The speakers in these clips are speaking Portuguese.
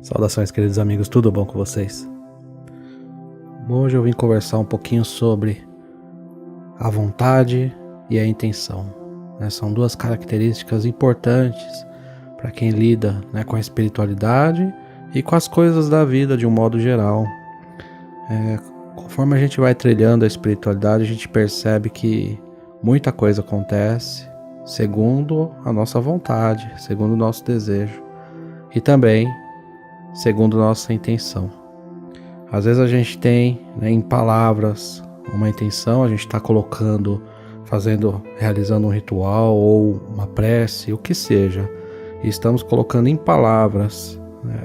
Saudações, queridos amigos, tudo bom com vocês? Hoje eu vim conversar um pouquinho sobre a vontade e a intenção. São duas características importantes para quem lida com a espiritualidade e com as coisas da vida de um modo geral. Conforme a gente vai trilhando a espiritualidade, a gente percebe que muita coisa acontece segundo a nossa vontade, segundo o nosso desejo e também segundo nossa intenção. Às vezes a gente tem em palavras uma intenção, a gente está realizando um ritual ou uma prece, o que seja, e estamos colocando em palavras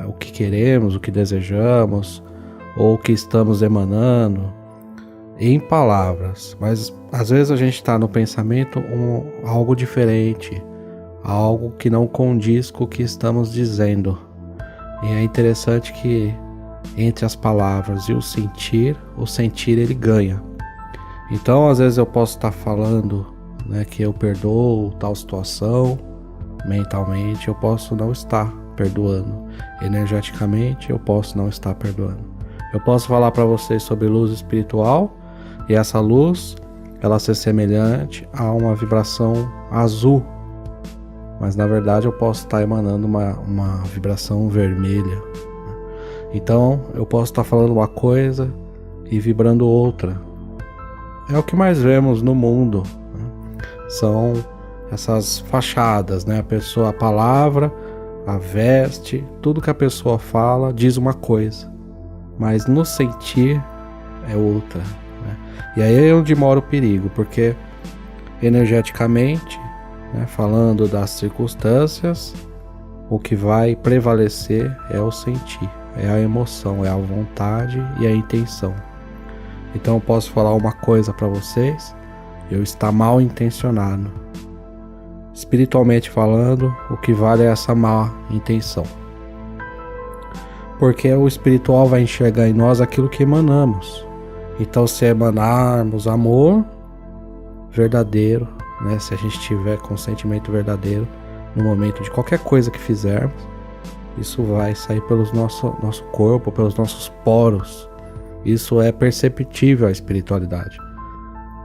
o que queremos, o que desejamos, ou o que estamos emanando em palavras, mas às vezes a gente está no pensamento algo diferente, algo que não condiz com o que estamos dizendo. E é interessante que entre as palavras e o sentir ele ganha. Então às vezes eu posso estar falando que eu perdoo tal situação, mentalmente eu posso não estar perdoando, energeticamente eu posso não estar perdoando. Eu posso falar para vocês sobre luz espiritual e essa luz ela ser semelhante a uma vibração azul, mas na verdade eu posso estar emanando uma vibração vermelha. Então eu posso estar falando uma coisa e vibrando outra. É o que mais vemos no mundo, São essas fachadas, A palavra, a veste, tudo que a pessoa fala diz uma coisa, mas no sentir é outra, E aí é onde mora o perigo, porque energeticamente, falando das circunstâncias, o que vai prevalecer é o sentir, é a emoção, é a vontade e a intenção. Então eu posso falar uma coisa para vocês, eu estar mal intencionado. Espiritualmente falando, o que vale é essa má intenção. Porque o espiritual vai enxergar em nós aquilo que emanamos. Então se emanarmos amor verdadeiro, se a gente tiver com sentimento verdadeiro no momento de qualquer coisa que fizermos, isso vai sair pelo nosso corpo, pelos nossos poros. Isso é perceptível a espiritualidade.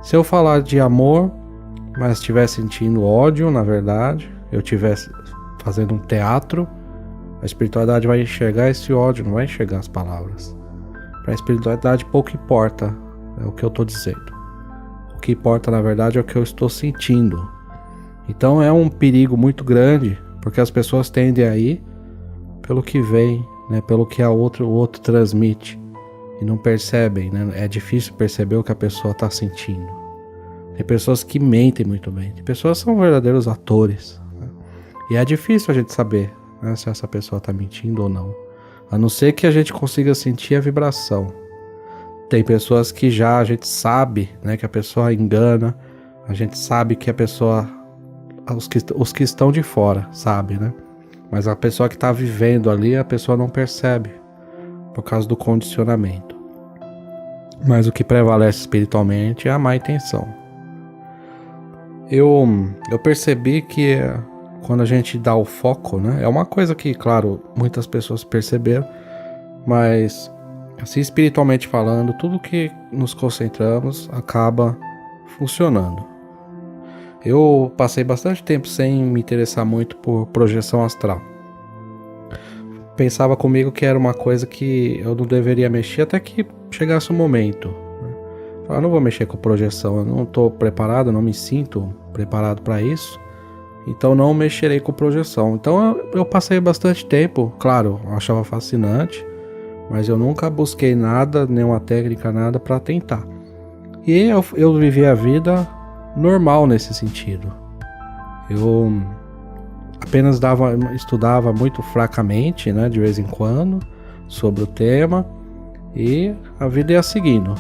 Se eu falar de amor, mas estiver sentindo ódio, na verdade, eu estiver fazendo um teatro, a espiritualidade vai enxergar esse ódio, não vai enxergar as palavras. Para a espiritualidade pouco importa o que eu estou dizendo. O que importa na verdade é o que eu estou sentindo. Então é um perigo muito grande, porque as pessoas tendem a ir pelo que vem, pelo que o outro transmite, e não percebem, É difícil perceber o que a pessoa está sentindo. Tem pessoas que mentem muito bem, tem pessoas que são verdadeiros atores, e é difícil a gente saber se essa pessoa está mentindo ou não, a não ser que a gente consiga sentir a vibração. Tem pessoas que já a gente sabe, que a pessoa engana, a gente sabe que a pessoa, os que estão de fora, sabe, Mas a pessoa que está vivendo ali, a pessoa não percebe, por causa do condicionamento. Mas o que prevalece espiritualmente é a má intenção. Eu percebi que quando a gente dá o foco, é uma coisa que, claro, muitas pessoas perceberam, mas assim, espiritualmente falando, tudo que nos concentramos acaba funcionando. Eu passei bastante tempo sem me interessar muito por projeção astral. Pensava comigo que era uma coisa que eu não deveria mexer até que chegasse o momento. Eu não vou mexer com projeção, eu não estou preparado, não me sinto preparado para isso, então não mexerei com projeção. Então eu passei bastante tempo, claro, eu achava fascinante, mas eu nunca busquei nada, nenhuma técnica, nada para tentar. E eu vivi a vida normal nesse sentido. Eu apenas estudava muito fracamente, de vez em quando, sobre o tema, e a vida ia seguindo.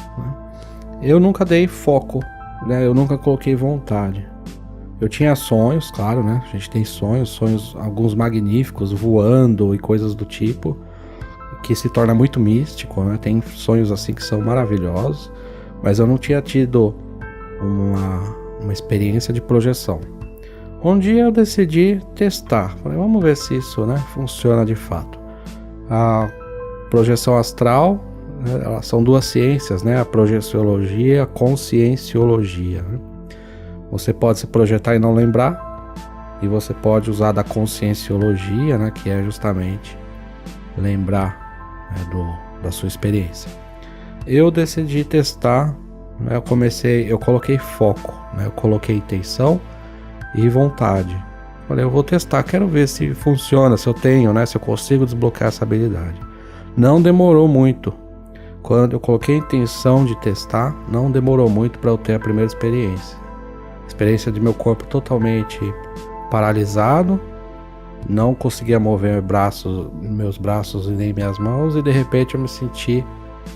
Eu nunca dei foco, eu nunca coloquei vontade. Eu tinha sonhos, claro, a gente tem sonhos, alguns magníficos, voando e coisas do tipo, que se torna muito místico, Tem sonhos assim que são maravilhosos, mas eu não tinha tido uma experiência de projeção. Um dia eu decidi testar, falei, vamos ver se isso funciona de fato. A projeção astral, elas são duas ciências, né? A projeciologia e a conscienciologia, né? Você pode se projetar e não lembrar, e você pode usar da conscienciologia, né? Que é justamente lembrar, né, da sua experiência. Eu decidi testar, né? Eu coloquei foco, né? Eu coloquei intenção e vontade. Falei, eu vou testar, quero ver se funciona, se eu tenho, né? Se eu consigo desbloquear essa habilidade. Não demorou muito. Quando eu coloquei a intenção de testar, não demorou muito para eu ter a primeira experiência. Experiência de meu corpo totalmente paralisado, não conseguia mover meus braços e nem minhas mãos, e de repente eu me senti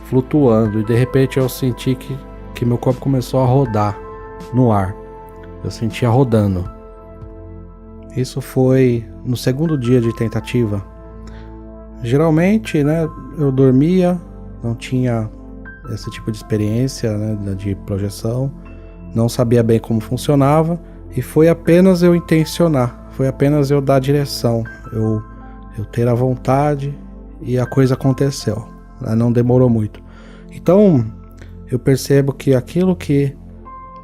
flutuando, e de repente eu senti que meu corpo começou a rodar no ar. Eu sentia rodando. Isso foi no segundo dia de tentativa. Geralmente, né, eu dormia, não tinha esse tipo de experiência, né, de projeção, não sabia bem como funcionava, e foi apenas eu intencionar, foi apenas eu dar direção, eu ter a vontade, e a coisa aconteceu, né, não demorou muito. Então, eu percebo que aquilo que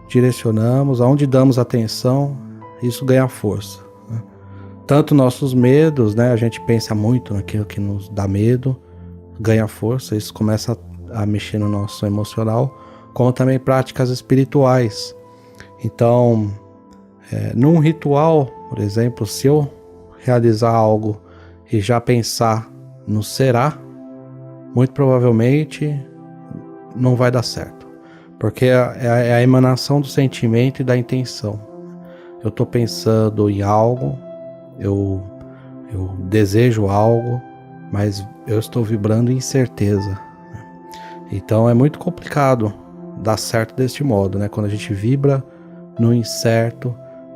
direcionamos, aonde damos atenção, isso ganha força. Tanto nossos medos, né? A gente pensa muito naquilo que nos dá medo, ganha força, isso começa a mexer no nosso emocional, como também práticas espirituais. Então, num ritual, por exemplo, se eu realizar algo e já pensar no será, muito provavelmente não vai dar certo, porque é a emanação do sentimento e da intenção. Eu estou pensando em algo, eu desejo algo, mas eu estou vibrando incerteza. Então é muito complicado dar certo deste modo, né? Quando a gente vibra no incerto,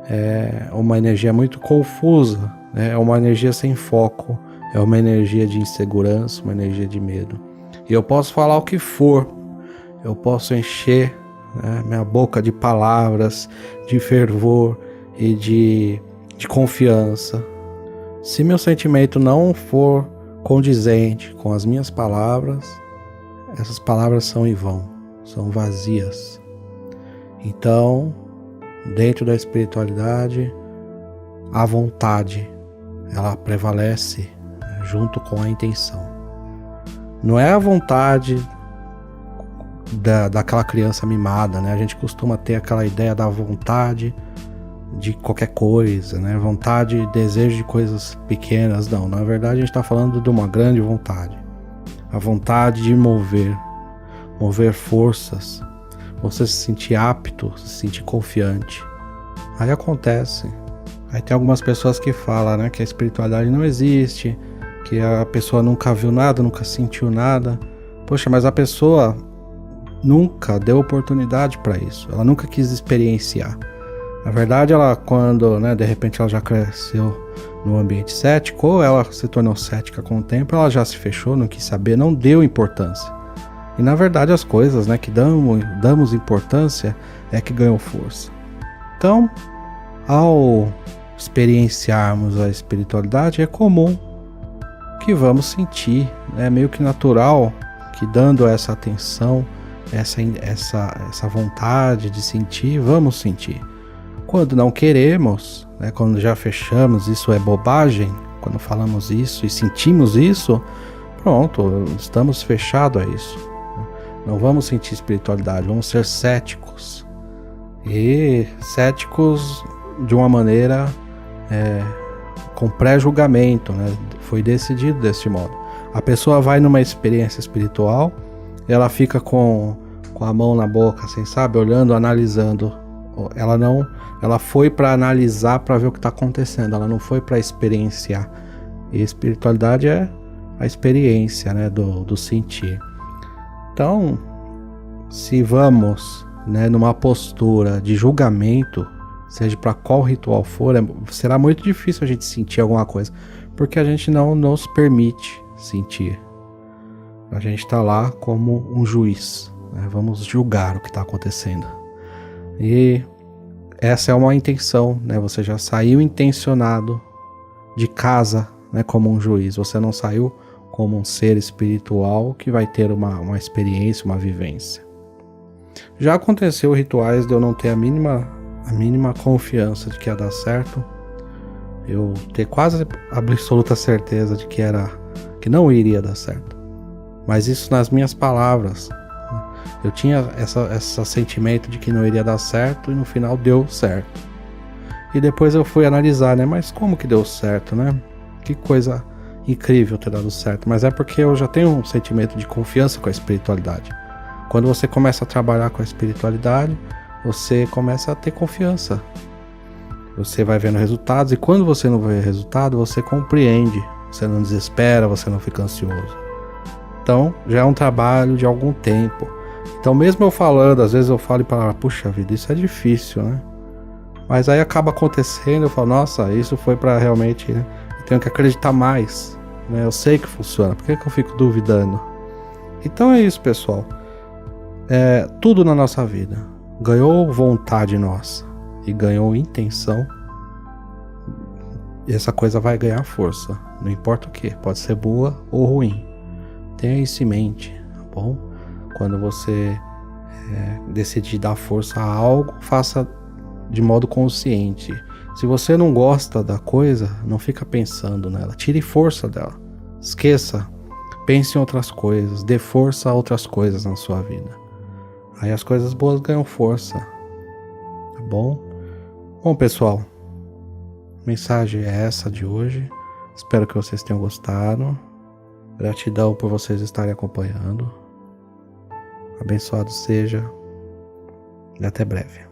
é uma energia muito confusa, né? É uma energia sem foco, é uma energia de insegurança, uma energia de medo. E eu posso falar o que for, eu posso encher, né, minha boca de palavras, de fervor e de confiança. Se meu sentimento não for condizente com as minhas palavras, essas palavras são em vão, são vazias. Então, dentro da espiritualidade, a vontade, ela prevalece, né, junto com a intenção. Não é a vontade daquela criança mimada, né? A gente costuma ter aquela ideia da vontade de qualquer coisa, né? Vontade e desejo de coisas pequenas. Não, na verdade a gente está falando de uma grande vontade. A vontade de mover forças, você se sentir apto, se sentir confiante. Aí acontece. Aí tem algumas pessoas que falam, né, que a espiritualidade não existe, que a pessoa nunca viu nada, nunca sentiu nada. Poxa, mas a pessoa nunca deu oportunidade para isso. Ela nunca quis experienciar. Na verdade, ela, quando, né, de repente ela já cresceu no ambiente cético, ou ela se tornou cética com o tempo, ela já se fechou, não quis saber, não deu importância. E na verdade as coisas, né, que damos importância é que ganham força. Então, ao experienciarmos a espiritualidade, é comum que vamos sentir, é meio que natural que, dando essa atenção, essa vontade de sentir, vamos sentir. Quando não queremos, né, quando já fechamos, isso é bobagem, quando falamos isso e sentimos isso, pronto, estamos fechados a isso. Não vamos sentir espiritualidade, vamos ser céticos. E céticos de uma maneira com pré-julgamento, né? Foi decidido deste modo. A pessoa vai numa experiência espiritual, ela fica com a mão na boca, assim, sabe? Olhando, analisando. Ela foi para analisar, para ver o que está acontecendo. Ela não foi para experienciar. E espiritualidade é a experiência, né, do sentir. Então, se vamos, né, numa postura de julgamento, seja para qual ritual for, será muito difícil a gente sentir alguma coisa, porque a gente não nos permite sentir. A gente está lá como um juiz, né? Vamos julgar o que está acontecendo. E essa é uma intenção, né? Você já saiu intencionado de casa, né, como um juiz. Você não saiu como um ser espiritual que vai ter uma experiência, uma vivência. Já aconteceu rituais de eu não ter a mínima confiança de que ia dar certo, eu ter quase absoluta certeza de que não iria dar certo. Mas isso nas minhas palavras. Eu tinha esse sentimento de que não iria dar certo e no final deu certo. E depois eu fui analisar, né? Mas como que deu certo, né? Que coisa incrível ter dado certo. Mas é porque eu já tenho um sentimento de confiança com a espiritualidade. Quando você começa a trabalhar com a espiritualidade, você começa a ter confiança. Você vai vendo resultados, e quando você não vê resultado, você compreende. Você não desespera, você não fica ansioso. Então, já é um trabalho de algum tempo. Então, mesmo eu falando, às vezes eu falo e falo, puxa vida, isso é difícil, né? Mas aí acaba acontecendo, eu falo, nossa, isso foi pra realmente, né? Eu tenho que acreditar mais, né? Eu sei que funciona, por que eu fico duvidando? Então é isso, pessoal. Tudo na nossa vida ganhou vontade nossa e ganhou intenção, e essa coisa vai ganhar força, não importa o que, pode ser boa ou ruim. Tenha isso em mente, tá bom? Quando você decidir dar força a algo, faça de modo consciente. Se você não gosta da coisa, não fica pensando nela, tire força dela, esqueça, pense em outras coisas, dê força a outras coisas na sua vida. Aí as coisas boas ganham força, tá bom? Bom, pessoal, a mensagem é essa de hoje. Espero que vocês tenham gostado. Gratidão por vocês estarem acompanhando. Abençoado seja e até breve.